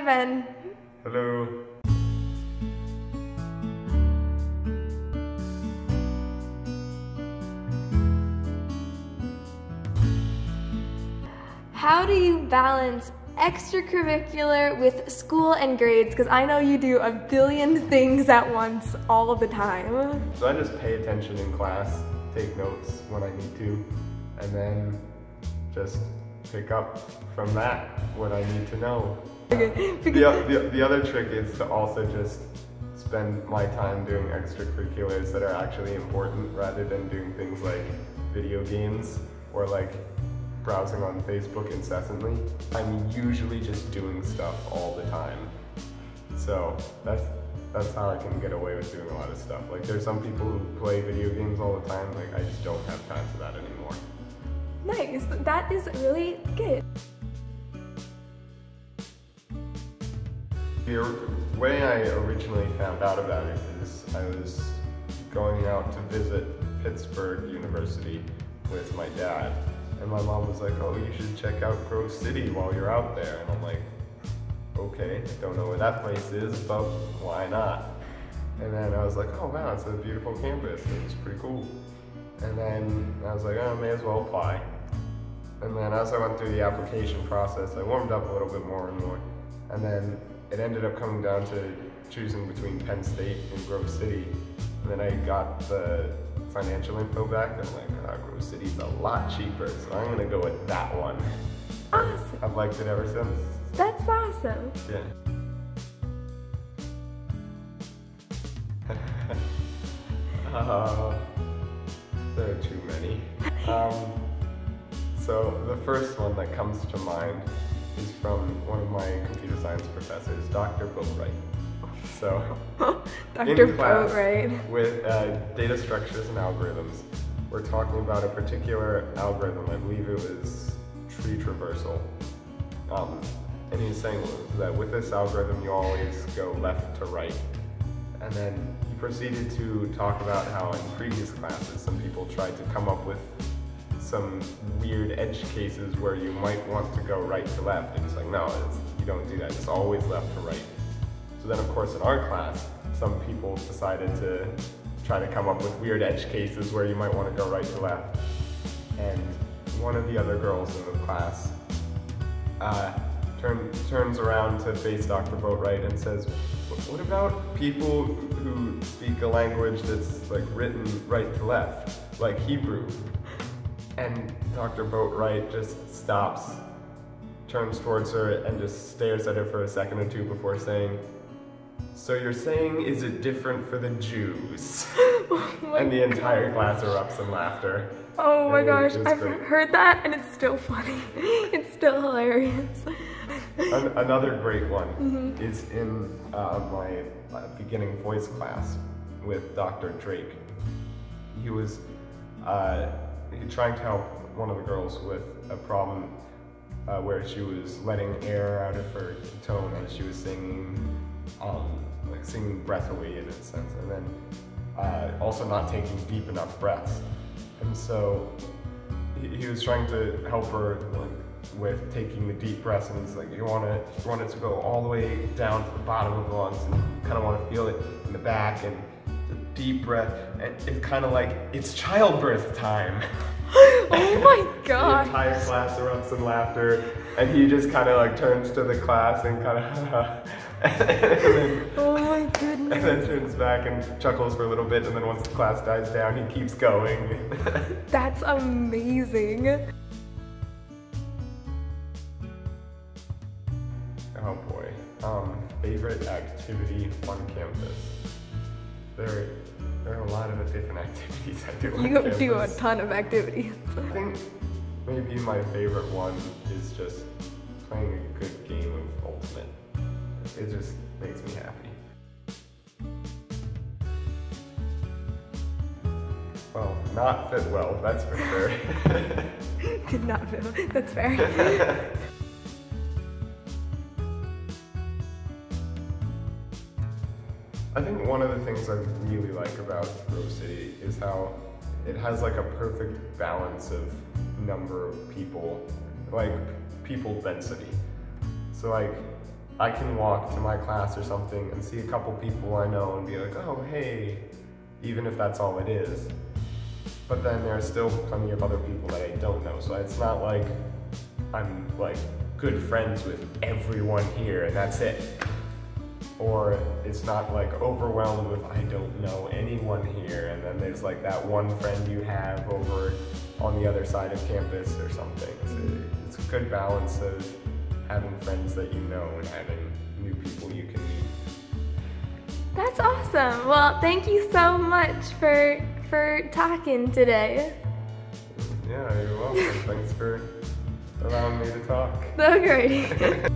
Ben. Hello. How do you balance extracurricular with school and grades? Because I know you do a billion things at once all the time. So I just pay attention in class, take notes when I need to, and then just pick up from that what I need to know. The other trick is to also just spend my time doing extracurriculars that are actually important rather than doing things like video games or like browsing on Facebook incessantly. I'm usually just doing stuff all the time. So that's how I can get away with doing a lot of stuff. Like there's some people who play video games all the time, like I just don't have time for that anymore. Nice, that is really good. The way I originally found out about it is I was going out to visit Pittsburgh University with my dad. And my mom was like, oh, you should check out Grove City while you're out there. And I'm like, okay, don't know where that place is, but why not? And then I was like, oh wow, it's a beautiful campus. It was pretty cool. And then I was like, oh, I may as well apply. And then as I went through the application process, I warmed up a little bit more and more. And then it ended up coming down to choosing between Penn State and Grove City. And then I got the financial info back, and I'm like, oh, Grove City's a lot cheaper, so I'm gonna go with that one. Awesome. I've liked it ever since. That's awesome. Yeah. There are too many. So the first one that comes to mind is from one of my computer science professors, Dr. Boatwright. So, Dr. in class Boatwright. with data structures and algorithms, we're talking about a particular algorithm. I believe it was tree traversal. And he's saying that with this algorithm, you always go left to right. And then he proceeded to talk about how in previous classes, some people tried to come up with some weird edge cases where you might want to go right to left. And it's like, no, you don't do that. It's always left to right. So then, of course, in our class, some people decided to try to come up with weird edge cases where you might want to go right to left. And one of the other girls in the class turns around to face Dr. Boatwright and says, what about people who speak a language that's like written right to left, like Hebrew? And Dr. Boatwright just stops, turns towards her, and just stares at her for a second or two before saying, so you're saying, is it different for the Jews? Oh and the entire class erupts in laughter. Oh my gosh, I've great. heard that and it's still funny. It's still hilarious. Another great one is in my beginning voice class with Dr. Drake. He was trying to help one of the girls with a problem where she was letting air out of her tone as she was singing, like singing breath away in a sense, and then also not taking deep enough breaths. And so he was trying to help her with taking the deep breaths, and he's like, you want it to go all the way down to the bottom of the lungs, and you kind of want to feel it in the back, and the deep breath, and it's kind of like it's childbirth time. Oh my god. The entire class erupts in laughter, and he just kind of like turns to the class and kind of oh my goodness. and then turns back and chuckles for a little bit, and then once the class dies down, he keeps going. That's amazing. Oh boy. Favorite activity on campus. There are a lot of different activities I do on campus. You do a ton of activities. I think maybe my favorite one is just playing a good game of Ultimate. It just makes me happy. Well, not fit well, that's for sure. Did not feel. That's fair. I think one of the things I really like about Grove City is how it has like a perfect balance of number of people, like people density. So like I can walk to my class or something and see a couple people I know and be like, oh, hey, even if that's all it is. But then there are still plenty of other people that I don't know, so it's not like I'm like good friends with everyone here and that's it. Or it's not like overwhelmed with I don't know anyone here, and then there's like that one friend you have over on the other side of campus or something. So it's a good balance of having friends that you know and having new people you can meet. That's awesome. Well, thank you so much for talking today. Yeah, you're welcome. Thanks for allowing me to talk. So great.